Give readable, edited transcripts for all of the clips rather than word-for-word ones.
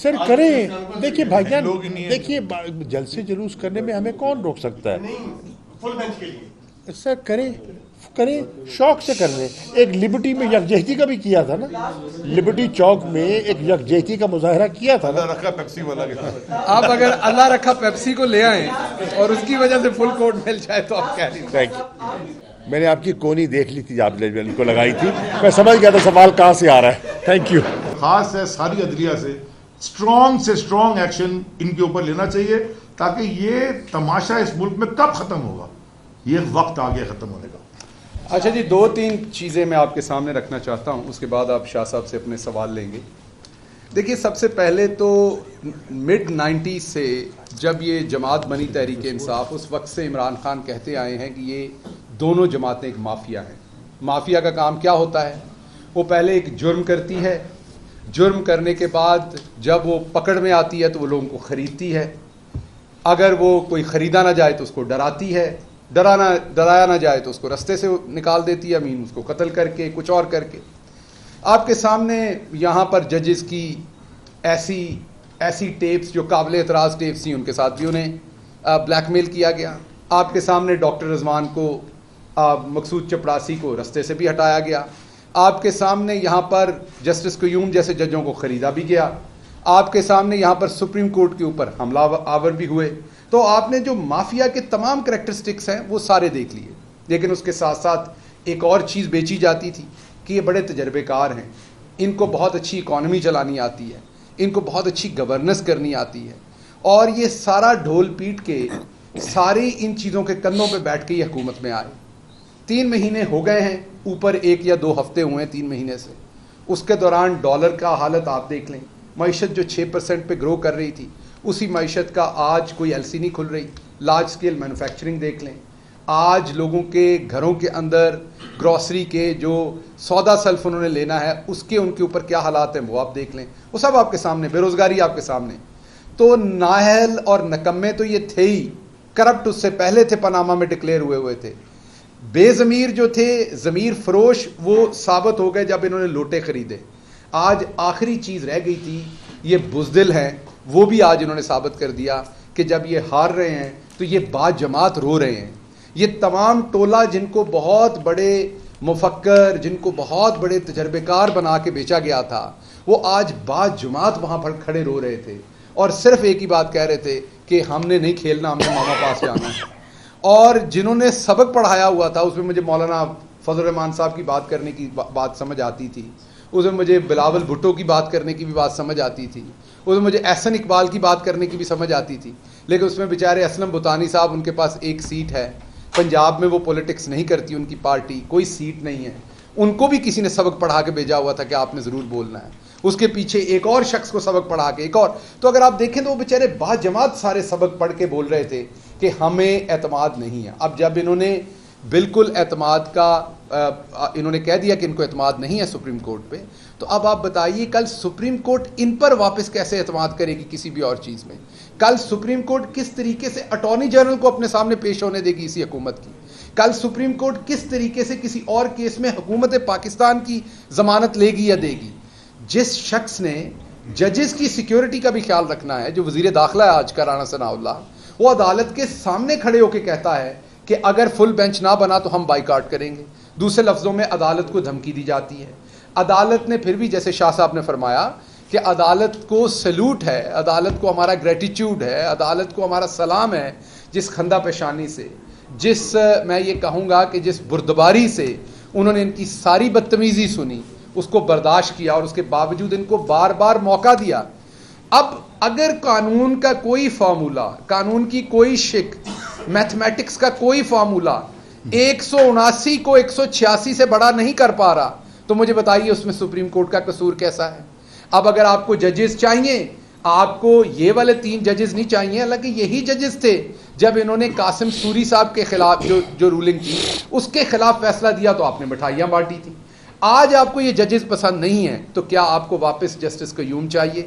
سر کریں. دیکھیے بھائی جان, دیکھیے جلسے جلوس کرنے میں ہمیں کون روک سکتا ہے؟ فل بینچ کے لیے سر کریں شوق سے کرنے. ایک لبرٹی میں یکجہتی کا بھی کیا تھا نا, لبرٹی چوک میں ایک یکجہتی کا مظاہرہ کیا تھا نا. اللہ رکھا پیپسی والا کے ساتھ. آپ اگر اللہ رکھا پیپسی کو لے آئیں اور اس کی وجہ سے فل کوٹ مل جائے تو آپ کہہ رہی تھینک یو. میں نے آپ کی کونی دیکھ لی تھی, آپ نے ان کو لگائی تھی, میں سمجھ گیا تھا سوال کہاں سے آ رہا ہے. Thank you. خاص ہے ساری عدلیہ سے اسٹرانگ ایکشن ان کے اوپر لینا چاہیے, تاکہ یہ تماشا اس ملک میں کب ختم ہوگا, یہ وقت آ گیا ختم ہونے کا. اچھا جی, 2-3 چیزیں میں آپ کے سامنے رکھنا چاہتا ہوں, اس کے بعد آپ شاہ صاحب سے اپنے سوال لیں گے. دیکھیے سب سے پہلے تو مڈ 90s سے جب یہ جماعت بنی تحریک انصاف, اس وقت سے عمران خان کہتے آئے ہیں کہ یہ دونوں جماعتیں ایک مافیا ہیں. مافیا کا کام کیا ہوتا ہے؟ وہ پہلے ایک جرم کرتی ہے, جرم کرنے کے بعد جب وہ پکڑ میں آتی ہے تو وہ لوگوں کو خریدتی ہے, اگر وہ کوئی خریدا نہ جائے تو اس کو ڈراتی ہے, ڈرایا نہ جائے تو اس کو رستے سے نکال دیتی ہے, امین اس کو قتل کر کے کچھ اور کر کے. آپ کے سامنے یہاں پر ججز کی ایسی ٹیپس جو قابل اعتراض ٹیپس تھیں, ان کے ساتھ بھی انہیں بلیک میل کیا گیا. آپ کے سامنے ڈاکٹر رضوان کو, مقصود چپڑاسی کو رستے سے بھی ہٹایا گیا. آپ کے سامنے یہاں پر جسٹس قیوم جیسے ججوں کو خریدا بھی گیا. آپ کے سامنے یہاں پر سپریم کورٹ کے اوپر حملہ آور بھی ہوئے. تو آپ نے جو مافیا کے تمام کریکٹرسٹکس ہیں وہ سارے دیکھ لیے. لیکن اس کے ساتھ ساتھ ایک اور چیز بیچی جاتی تھی کہ یہ بڑے تجربے کار ہیں, ان کو بہت اچھی اکانومی چلانی آتی ہے, ان کو بہت اچھی گورننس کرنی آتی ہے, اور یہ سارا ڈھول پیٹ کے ساری ان چیزوں کے کندھوں پہ بیٹھ کے یہ حکومت میں آئے. 3 مہینے ہو گئے ہیں, اوپر 1 یا 2 ہفتے ہوئے ہیں 3 مہینے سے. اس کے دوران ڈالر کا حالت آپ دیکھ لیں, معیشت جو 6% پہ گرو کر رہی تھی, اسی معیشت کا آج کوئی ایل سی نہیں کھل رہی. لارج سکیل مینوفیکچرنگ دیکھ لیں, آج لوگوں کے گھروں کے اندر گروسری کے جو سودا سلف انہوں نے لینا ہے اس کے ان کے اوپر کیا حالات ہیں وہ آپ دیکھ لیں. وہ سب آپ کے سامنے, بے روزگاری آپ کے سامنے. تو نااہل اور نکمے تو یہ تھے ہی, کرپٹ اس سے پہلے تھے, پاناما میں ڈکلیئر ہوئے تھے. بے ضمیر جو تھے, ضمیر فروش, وہ ثابت ہو گئے جب انہوں نے لوٹے خریدے. آج آخری چیز رہ گئی تھی, یہ بزدل ہیں, وہ بھی آج انہوں نے ثابت کر دیا کہ جب یہ ہار رہے ہیں تو یہ با جماعت رو رہے ہیں. یہ تمام ٹولہ جن کو بہت بڑے مفکر, جن کو بہت بڑے تجربے کار بنا کے بیچا گیا تھا, وہ آج با جماعت وہاں پر کھڑے رو رہے تھے اور صرف ایک ہی بات کہہ رہے تھے کہ ہم نے نہیں کھیلنا, ہم نے ماما پاس جانا ہے. اور جنہوں نے سبق پڑھایا ہوا تھا, اس میں مجھے مولانا فضل الرحمان صاحب کی بات کرنے کی بات سمجھ آتی تھی, اس میں مجھے بلاول بھٹو کی بات کرنے کی بھی بات سمجھ آتی تھی, اس میں مجھے احسن اقبال کی بات کرنے کی بھی سمجھ آتی تھی. لیکن اس میں بیچارے اسلم بطانی صاحب, ان کے پاس 1 سیٹ ہے, پنجاب میں وہ پولیٹکس نہیں کرتی ان کی پارٹی, کوئی سیٹ نہیں ہے. ان کو بھی کسی نے سبق پڑھا کے بھیجا ہوا تھا کہ آپ نے ضرور بولنا ہے. اس کے پیچھے ایک اور شخص کو سبق پڑھا کے ایک اور. تو اگر آپ دیکھیں تو وہ بیچارے با جماعت سارے سبق پڑھ کے بول رہے تھے کہ ہمیں اعتماد نہیں ہے. اب جب انہوں نے بالکل اعتماد کا انہوں نے کہہ دیا کہ ان کو اعتماد نہیں ہے سپریم کورٹ پہ, تو اب آپ بتائیے کل سپریم کورٹ ان پر واپس کیسے اعتماد کرے گی کسی بھی اور چیز میں؟ کل سپریم کورٹ کس طریقے سے اٹارنی جنرل کو اپنے سامنے پیش ہونے دے گی اسی حکومت کی؟ کل سپریم کورٹ کس طریقے سے کسی اور کیس میں حکومت پاکستان کی ضمانت لے گی یا دے گی؟ جس شخص نے ججز کی سیکیورٹی کا بھی خیال رکھنا ہے, جو وزیر داخلہ ہے آج کا رانا ثناء اللہ, وہ عدالت کے سامنے کھڑے ہو کے کہتا ہے کہ اگر فل بینچ نہ بنا تو ہم بائیکاٹ کریں گے. دوسرے لفظوں میں عدالت کو دھمکی دی جاتی ہے. عدالت نے پھر بھی, جیسے شاہ صاحب نے فرمایا کہ عدالت کو سیلوٹ ہے, عدالت کو ہمارا گریٹیچیوڈ ہے, عدالت کو ہمارا سلام ہے, جس خندہ پیشانی سے, جس میں یہ کہوں گا کہ جس بردباری سے انہوں نے ان کی ساری بدتمیزی سنی, اس کو برداشت کیا, اور اس کے باوجود ان کو بار بار موقع دیا. اب اگر قانون کا کوئی فارمولا, قانون کی کوئی شک, میتھمیٹکس کا کوئی فارمولا 179 کو 186 سے بڑا نہیں کر پا رہا, تو مجھے بتائیے اس میں سپریم کورٹ کا قصور کیسا ہے؟ اب اگر آپ کو ججز چاہیے, آپ کو یہ والے 3 ججز نہیں چاہیے, حالانکہ یہی ججز تھے جب انہوں نے قاسم سوری صاحب کے خلاف جو رولنگ تھی اس کے خلاف فیصلہ دیا تو آپ نے مٹھائیاں بانٹی تھی. آج آپ کو یہ ججز پسند نہیں ہیں تو کیا آپ کو واپس جسٹس قیوم چاہیے؟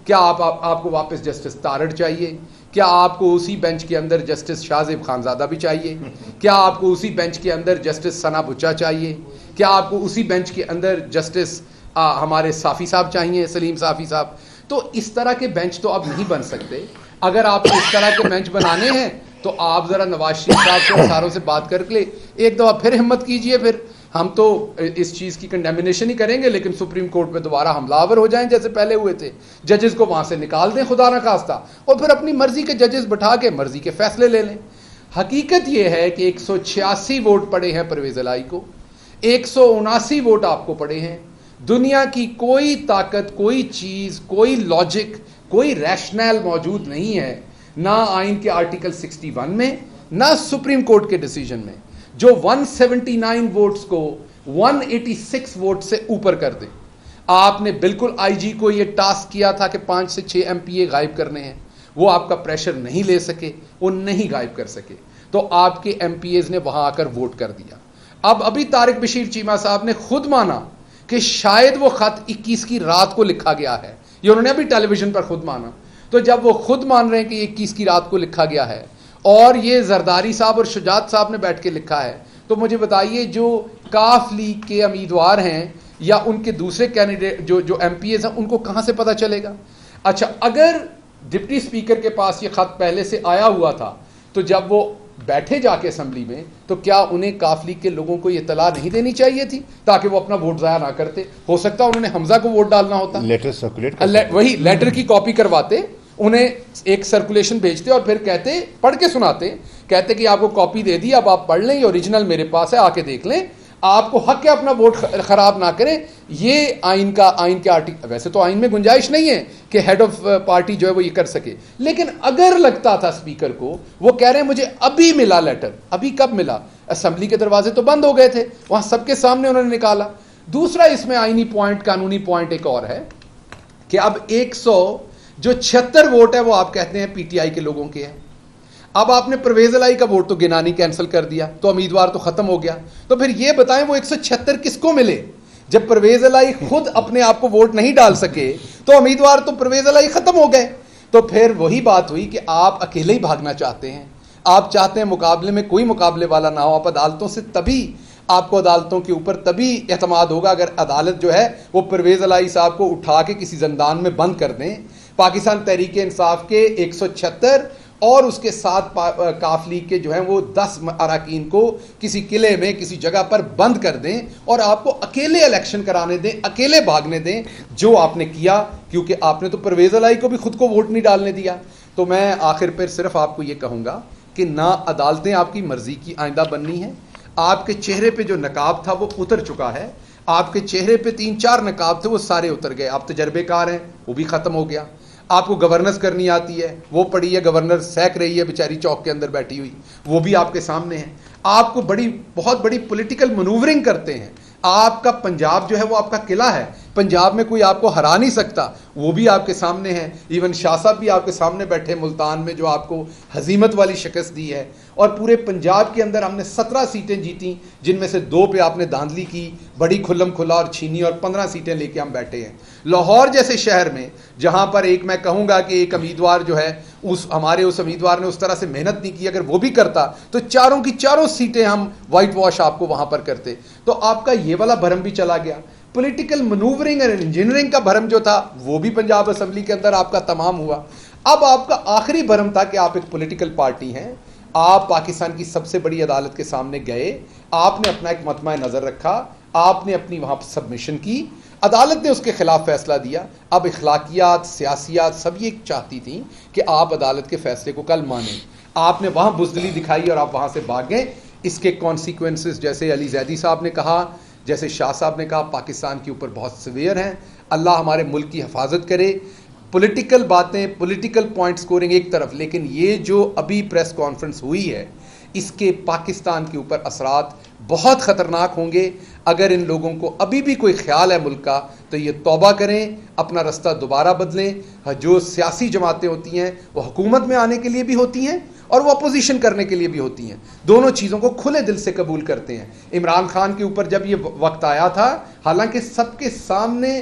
کیا آپ کو واپس جسٹس تارڑ چاہیے؟ کیا آپ کو اسی بینچ کے اندر جسٹس شاہ زیب خانزادہ بھی چاہیے؟ کیا آپ کو اسی بینچ کے اندر جسٹس ثنا بچا چاہیے؟ کیا آپ کو اسی بینچ کے اندر جسٹس ہمارے صافی صاحب چاہیے, سلیم صافی صاحب؟ تو اس طرح کے بینچ تو اب نہیں بن سکتے. اگر آپ کو اس طرح کے بینچ بنانے ہیں تو آپ ذرا نواز شریف صاحب سے ساروں سے بات کر کے ایک دفعہ پھر ہمت کیجئے. پھر ہم تو اس چیز کی کنڈیمنیشن ہی کریں گے لیکن سپریم کورٹ میں دوبارہ حملہ آور ہو جائیں جیسے پہلے ہوئے تھے. ججز کو وہاں سے نکال دیں خدا نہ خواستہ, اور پھر اپنی مرضی کے ججز بٹھا کے مرضی کے فیصلے لے لیں. حقیقت یہ ہے کہ 186 ووٹ پڑے ہیں پرویز الہی کو, 179 ووٹ آپ کو پڑے ہیں. دنیا کی کوئی طاقت, کوئی چیز, کوئی لاجک, کوئی ریشنل موجود نہیں ہے, نہ آئین کے آرٹیکل 61 میں نہ سپریم کورٹ کے ڈیسیجن میں, جو 179 ووٹس کو 186 ووٹ سے اوپر کر دے. آپ نے بالکل آئی جی کو یہ ٹاسک کیا تھا کہ 5 سے 6 ایم پی اے غائب کرنے ہیں, وہ آپ کا پریشر نہیں لے سکے, وہ نہیں غائب کر سکے, تو آپ کے ایم پی ایز نے وہاں آ کر ووٹ کر دیا. اب ابھی طارق بشیر چیمہ صاحب نے خود مانا کہ شاید وہ خط 21 کی رات کو لکھا گیا ہے, یہ انہوں نے ابھی ٹیلی ویژن پر خود مانا. تو جب وہ خود مان رہے ہیں کہ 21 کی رات کو لکھا گیا ہے اور یہ زرداری صاحب اور شجاعت صاحب نے بیٹھ کے لکھا ہے, تو مجھے بتائیے جو کاف لیگ کے امیدوار ہیں یا ان کے دوسرے کینڈیڈیٹ جو ایم پی ایز ہیں ان کو کہاں سے پتہ چلے گا؟ اچھا, اگر ڈپٹی اسپیکر کے پاس یہ خط پہلے سے آیا ہوا تھا تو جب وہ بیٹھے جا کے اسمبلی میں تو کیا انہیں کاف لیگ کے لوگوں کو یہ اطلاع نہیں دینی چاہیے تھی تاکہ وہ اپنا ووٹ ضائع نہ کرتے؟ ہو سکتا انہوں نے حمزہ کو ووٹ ڈالنا ہوتا, لیٹر سرکولیٹ, وہی لیٹر کی کاپی کرواتے, انہیں ایک سرکولیشن بھیجتے اور پھر کہتے, پڑھ کے سناتے, کہتے کہ آپ کو کاپی دے دی, اب آپ پڑھ لیں, یہ اوریجنل میرے پاس ہے, آ کے دیکھ لیں, آپ کو حق ہے اپنا ووٹ خراب نہ کریں. یہ آئین کے آرٹیکل, ویسے تو آئین میں گنجائش نہیں ہے کہ ہیڈ آف پارٹی جو ہے وہ یہ کر سکے, لیکن اگر لگتا تھا اسپیکر کو, وہ کہہ رہے ہیں مجھے ابھی ملا لیٹر, ابھی کب ملا؟ اسمبلی کے دروازے تو بند ہو گئے تھے, وہاں سب کے سامنے انہوں نے نکالا. دوسرا اس میں آئینی پوائنٹ, قانونی پوائنٹ ایک اور ہے کہ اب 176 ووٹ ہے وہ آپ کہتے ہیں پی ٹی آئی کے لوگوں کے ہیں. اب آپ نے پرویز الہی کا ووٹ تو گنانی کینسل کر دیا, تو امیدوار تو ختم ہو گیا. تو پھر یہ بتائیں وہ 176 کس کو ملے؟ جب پرویز الہی خود اپنے آپ کو ووٹ نہیں ڈال سکے تو امیدوار تو پرویز الہی ختم ہو گئے. تو پھر وہی بات ہوئی کہ آپ اکیلے ہی بھاگنا چاہتے ہیں, آپ چاہتے ہیں مقابلے میں کوئی مقابلے والا نہ ہو. آپ عدالتوں سے تبھی, آپ کو عدالتوں کے اوپر تبھی اعتماد ہوگا اگر عدالت جو ہے وہ پرویز الہی صاحب کو اٹھا کے کسی زندان میں بند کر دیں. پاکستان تحریک انصاف کے 176 اور اس کے ساتھ کاف لیگ کے جو ہیں وہ 10 اراکین کو کسی قلعے میں کسی جگہ پر بند کر دیں اور آپ کو اکیلے الیکشن کرانے دیں, اکیلے بھاگنے دیں, جو آپ نے کیا, کیونکہ آپ نے تو پرویز الہی کو بھی خود کو ووٹ نہیں ڈالنے دیا. تو میں آخر پر صرف آپ کو یہ کہوں گا کہ نہ عدالتیں آپ کی مرضی کی آئندہ بننی ہیں. آپ کے چہرے پہ جو نقاب تھا وہ اتر چکا ہے, آپ کے چہرے پہ 3-4 نقاب تھے وہ سارے اتر گئے. آپ تجربے کار ہیں, وہ بھی ختم ہو گیا. آپ کو گورننس کرنی آتی ہے, وہ پڑی ہے, گورنر سیک رہی ہے بیچاری چوک کے اندر بیٹھی ہوئی, وہ بھی آپ کے سامنے ہے. آپ کو بہت بڑی پولیٹیکل منورنگ کرتے ہیں. آپ کا پنجاب جو ہے وہ آپ کا قلعہ ہے, پنجاب میں کوئی آپ کو ہرا نہیں سکتا, وہ بھی آپ کے سامنے ہے. ایون شاہ صاحب بھی آپ کے سامنے بیٹھے ملتان میں, جو آپ کو ہزیمت والی شکست دی ہے. اور پورے پنجاب کے اندر ہم نے 17 سیٹیں جیتیں, جن میں سے 2 پہ آپ نے دھاندلی کی, بڑی کھلم کھلا اور چھینی, اور 15 سیٹیں لے کے ہم بیٹھے ہیں. لاہور جیسے شہر میں جہاں پر ایک میں کہوں گا کہ ایک امیدوار جو ہے ہمارے اس امیدوار نے اس طرح سے محنت نہیں کی, اگر وہ بھی کرتا تو 4 کی 4 سیٹیں ہم وائٹ واش آپ کو وہاں پر کرتے. تو آپ کا یہ والا بھرم بھی چلا گیا. پولیٹیکل منورنگ اور انجینئرنگ کا بھرم جو تھا وہ بھی پنجاب اسمبلی کے اندر آپ کا تمام ہوا. اب آپ کا آخری بھرم تھا کہ آپ ایک پولیٹیکل پارٹی ہیں, آپ پاکستان کی سب سے بڑی عدالت کے سامنے گئے, آپ نے اپنا ایک مطمع نظر رکھا, آپ نے اپنی وہاں سبمیشن کی, عدالت نے اس کے خلاف فیصلہ دیا. اب اخلاقیات, سیاسیات سب یہ چاہتی تھیں کہ آپ عدالت کے فیصلے کو کل مانیں. آپ نے وہاں بزدلی دکھائی اور آپ وہاں سے بھاگ گئے. اس کے کانسیکوینسز جیسے علی زیدی صاحب نے کہا, جیسے شاہ صاحب نے کہا, پاکستان کے اوپر بہت سویئر ہیں. اللہ ہمارے ملک کی حفاظت کرے. پولیٹیکل باتیں, پولیٹیکل پوائنٹ سکورنگ ایک طرف, لیکن یہ جو ابھی پریس کانفرنس ہوئی ہے اس کے پاکستان کے اوپر اثرات بہت خطرناک ہوں گے. اگر ان لوگوں کو ابھی بھی کوئی خیال ہے ملک کا تو یہ توبہ کریں, اپنا رستہ دوبارہ بدلیں. جو سیاسی جماعتیں ہوتی ہیں وہ حکومت میں آنے کے لیے بھی ہوتی ہیں اور وہ اپوزیشن کرنے کے لیے بھی ہوتی ہیں, دونوں چیزوں کو کھلے دل سے قبول کرتے ہیں. عمران خان کے اوپر جب یہ وقت آیا تھا, حالانکہ سب کے سامنے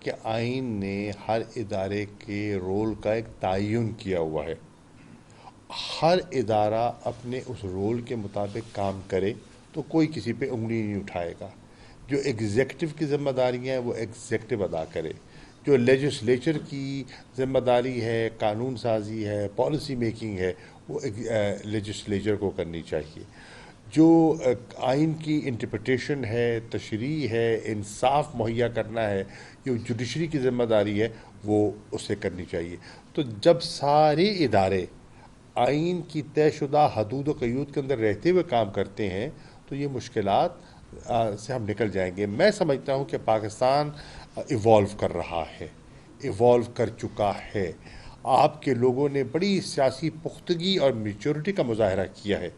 کہ آئین نے ہر ادارے کے رول کا ایک تعین کیا ہوا ہے. ہر ادارہ اپنے اس رول کے مطابق کام کرے تو کوئی کسی پہ انگلی نہیں اٹھائے گا. جو ایگزیکٹو کی ذمہ داریاں ہیں وہ ایگزیکٹو ادا کرے. جو لیجسلیچر کی ذمہ داری ہے، قانون سازی ہے، پالیسی میکنگ ہے، وہ لیجسلیچر کو کرنی چاہیے. جو آئین کی انٹرپریٹیشن ہے، تشریح ہے، انصاف مہیا کرنا ہے، جو جوڈیشری کی ذمہ داری ہے وہ اسے کرنی چاہیے. تو جب سارے ادارے آئین کی طے شدہ حدود و قیود کے اندر رہتے ہوئے کام کرتے ہیں تو یہ مشکلات سے ہم نکل جائیں گے. میں سمجھتا ہوں کہ پاکستان ایوالو کر رہا ہے، ایوالو کر چکا ہے. آپ کے لوگوں نے بڑی سیاسی پختگی اور میچورٹی کا مظاہرہ کیا ہے.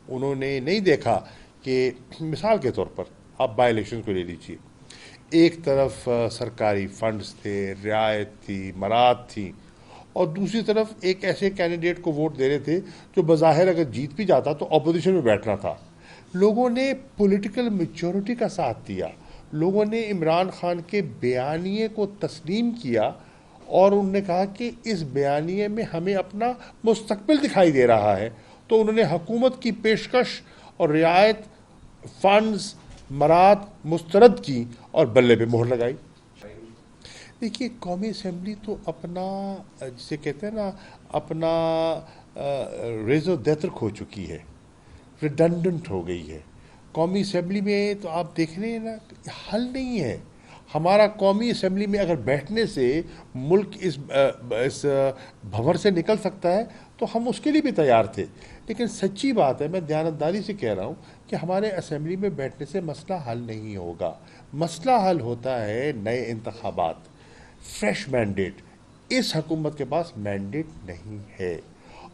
انہوں نے نہیں دیکھا کہ مثال کے طور پر آپ بائی الیکشن کو لے لیجیے. ایک طرف سرکاری فنڈز تھے، رعایت تھی، مراد تھی، اور دوسری طرف ایک ایسے کینڈیڈیٹ کو ووٹ دے رہے تھے جو بظاہر اگر جیت بھی جاتا تو اپوزیشن میں بیٹھنا تھا. لوگوں نے پولیٹیکل میچورٹی کا ساتھ دیا. لوگوں نے عمران خان کے بیانیے کو تسلیم کیا اور انہوں نے کہا کہ اس بیانیے میں ہمیں اپنا مستقبل دکھائی دے رہا ہے. تو انہوں نے حکومت کی پیشکش اور رعایت، فنڈز، مراد مسترد کی اور بلے پہ مہر لگائی. دیکھیے قومی اسمبلی تو اپنا جسے کہتے ہیں نا اپنا ریزو دیتر کھو چکی ہے، ریڈنڈنٹ ہو گئی ہے. قومی اسمبلی میں تو آپ دیکھ رہے ہیں نا حل نہیں ہے. ہمارا قومی اسمبلی میں اگر بیٹھنے سے ملک اس بھنور سے نکل سکتا ہے تو ہم اس کے لیے بھی تیار تھے. لیکن سچی بات ہے، میں دیانتداری سے کہہ رہا ہوں کہ ہمارے اسمبلی میں بیٹھنے سے مسئلہ حل نہیں ہوگا. مسئلہ حل ہوتا ہے نئے انتخابات، فریش مینڈیٹ. اس حکومت کے پاس مینڈیٹ نہیں ہے،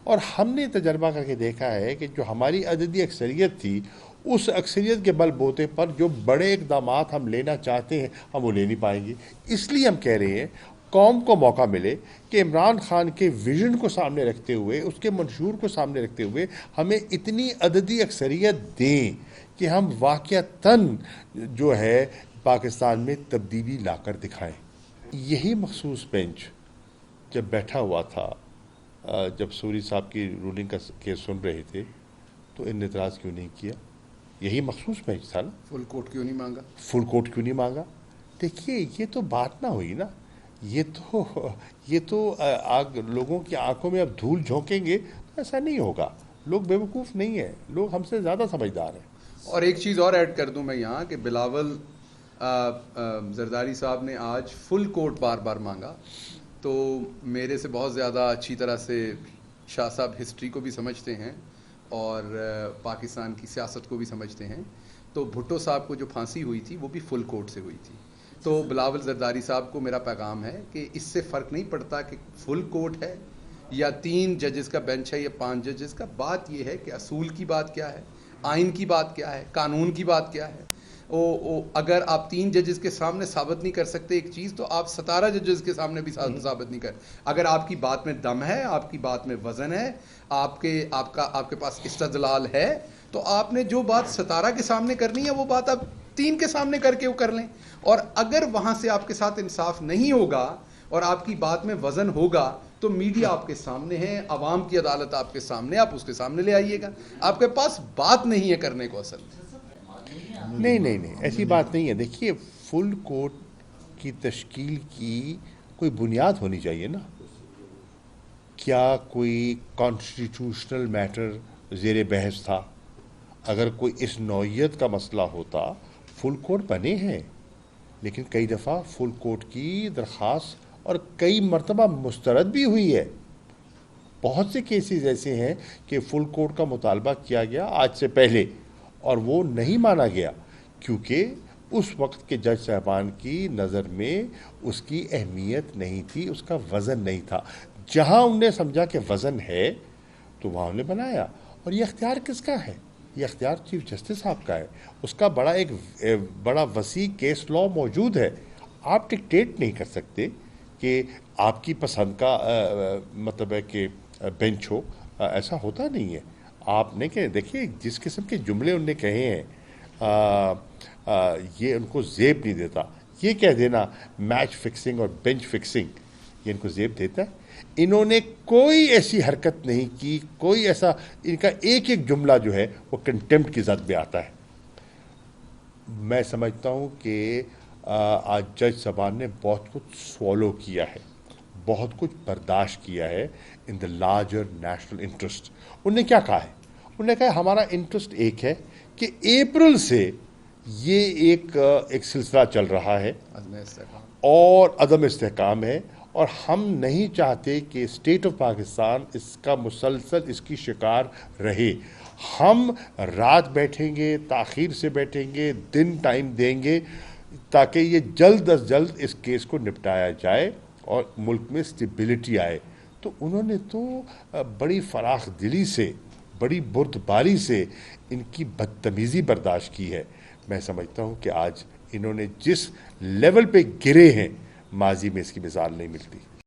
اور ہم نے تجربہ کر کے دیکھا ہے کہ جو ہماری عددی اکثریت تھی اس اکثریت کے بل بوتے پر جو بڑے اقدامات ہم لینا چاہتے ہیں ہم وہ لے نہیں پائیں گے. اس لیے ہم کہہ رہے ہیں قوم کو موقع ملے کہ عمران خان کے ویژن کو سامنے رکھتے ہوئے، اس کے منشور کو سامنے رکھتے ہوئے ہمیں اتنی عددی اکثریت دیں کہ ہم واقعتاً جو ہے پاکستان میں تبدیلی لا کر دکھائیں. یہی مخصوص بینچ جب بیٹھا ہوا تھا، جب سوری صاحب کی رولنگ کا کیس سن رہے تھے تو ان نے اعتراض کیوں نہیں کیا؟ یہی مخصوص بینچ تھا نا. فل کوٹ کیوں نہیں مانگا؟ فل کوٹ کیوں نہیں مانگا؟ دیکھیے یہ تو بات نہ ہوئی نا. یہ تو لوگوں کی آنکھوں میں اب دھول جھونکیں گے. ایسا نہیں ہوگا. لوگ بیوقوف نہیں ہیں، لوگ ہم سے زیادہ سمجھدار ہیں. اور ایک چیز اور ایڈ کر دوں میں یہاں کہ بلاول زرداری صاحب نے آج فل کوٹ بار بار مانگا، تو میرے سے بہت زیادہ اچھی طرح سے شاہ صاحب ہسٹری کو بھی سمجھتے ہیں اور پاکستان کی سیاست کو بھی سمجھتے ہیں. تو بھٹو صاحب کو جو پھانسی ہوئی تھی وہ بھی فل کوٹ سے ہوئی تھی. تو بلاول زرداری صاحب کو میرا پیغام ہے کہ اس سے فرق نہیں پڑتا کہ فل کوٹ ہے یا 3 ججز کا بینچ ہے یا 5 ججز کا. بات یہ ہے کہ اصول کی بات کیا ہے، آئین کی بات کیا ہے، قانون کی بات کیا ہے. اگر آپ 3 ججز کے سامنے ثابت نہیں کر سکتے ایک چیز تو آپ 17 ججز کے سامنے بھی ثابت نہیں کر. اگر آپ کی بات میں دم ہے، آپ کی بات میں وزن ہے، آپ کے پاس استدلال ہے، تو آپ نے جو بات 17 کے سامنے کرنی ہے وہ بات آپ 3 کے سامنے کر کے وہ کر لیں. اور اگر وہاں سے آپ کے ساتھ انصاف نہیں ہوگا اور آپ کی بات میں وزن ہوگا تو میڈیا آپ کے سامنے ہے، عوام کی عدالت آپ کے سامنے، آپ اس کے سامنے لے آئیے گا. آپ کے پاس بات نہیں ہے کرنے کو اصل. نہیں ایسی بات نہیں ہے. دیکھیے فل کوٹ کی تشکیل کی کوئی بنیاد ہونی چاہیے نا. کیا کوئی کانسٹیٹیوشنل میٹر زیر بحث تھا؟ اگر کوئی اس نوعیت کا مسئلہ ہوتا فل کوٹ بنے ہیں، لیکن کئی دفعہ فل کوٹ کی درخواست اور کئی مرتبہ مسترد بھی ہوئی ہے. بہت سے کیسز ایسے ہیں کہ فل کوٹ کا مطالبہ کیا گیا آج سے پہلے اور وہ نہیں مانا گیا کیونکہ اس وقت کے جج صاحبان کی نظر میں اس کی اہمیت نہیں تھی، اس کا وزن نہیں تھا. جہاں انہوں نے سمجھا کہ وزن ہے تو وہاں انہوں نے بنایا. اور یہ اختیار کس کا ہے؟ یہ اختیار چیف جسٹس صاحب کا ہے. اس کا بڑا وسیع کیس لا موجود ہے. آپ ڈکٹیٹ نہیں کر سکتے کہ آپ کی پسند کا مطلب ہے کہ بینچ ہو. ایسا ہوتا نہیں ہے. آپ نے کہ دیکھیے جس قسم کے جملے انہوں نے کہے ہیں یہ ان کو زیب نہیں دیتا. یہ کہہ دینا میچ فکسنگ اور بینچ فکسنگ یہ ان کو زیب دیتا ہے. انہوں نے کوئی ایسی حرکت نہیں کی, کوئی ایسا, ان کا ایک ایک جملہ جو ہے وہ کنٹمپٹ کی زد میں آتا ہے. میں سمجھتا ہوں کہ آج جج صاحبان نے بہت کچھ سوالو کیا ہے, بہت کچھ برداشت کیا ہے ان دا لارجر نیشنل انٹرسٹ. انہوں نے کیا کہا ہے؟ انہوں نے کہا ہمارا انٹرسٹ ایک ہے کہ اپریل سے یہ ایک سلسلہ چل رہا ہے اور عدم استحکام ہے, اور ہم نہیں چاہتے کہ اسٹیٹ آف پاکستان اس کا مسلسل اس کی شکار رہے. ہم رات بیٹھیں گے, تاخیر سے بیٹھیں گے, دن ٹائم دیں گے تاکہ یہ جلد از جلد اس کیس کو نپٹایا جائے اور ملک میں اسٹیبلٹی آئے. تو انہوں نے تو بڑی فراخ دلی سے, بڑی بردباری سے ان کی بدتمیزی برداشت کی ہے. میں سمجھتا ہوں کہ آج انہوں نے جس لیول پہ گرے ہیں, ماضی میں اس کی مثال نہیں ملتی.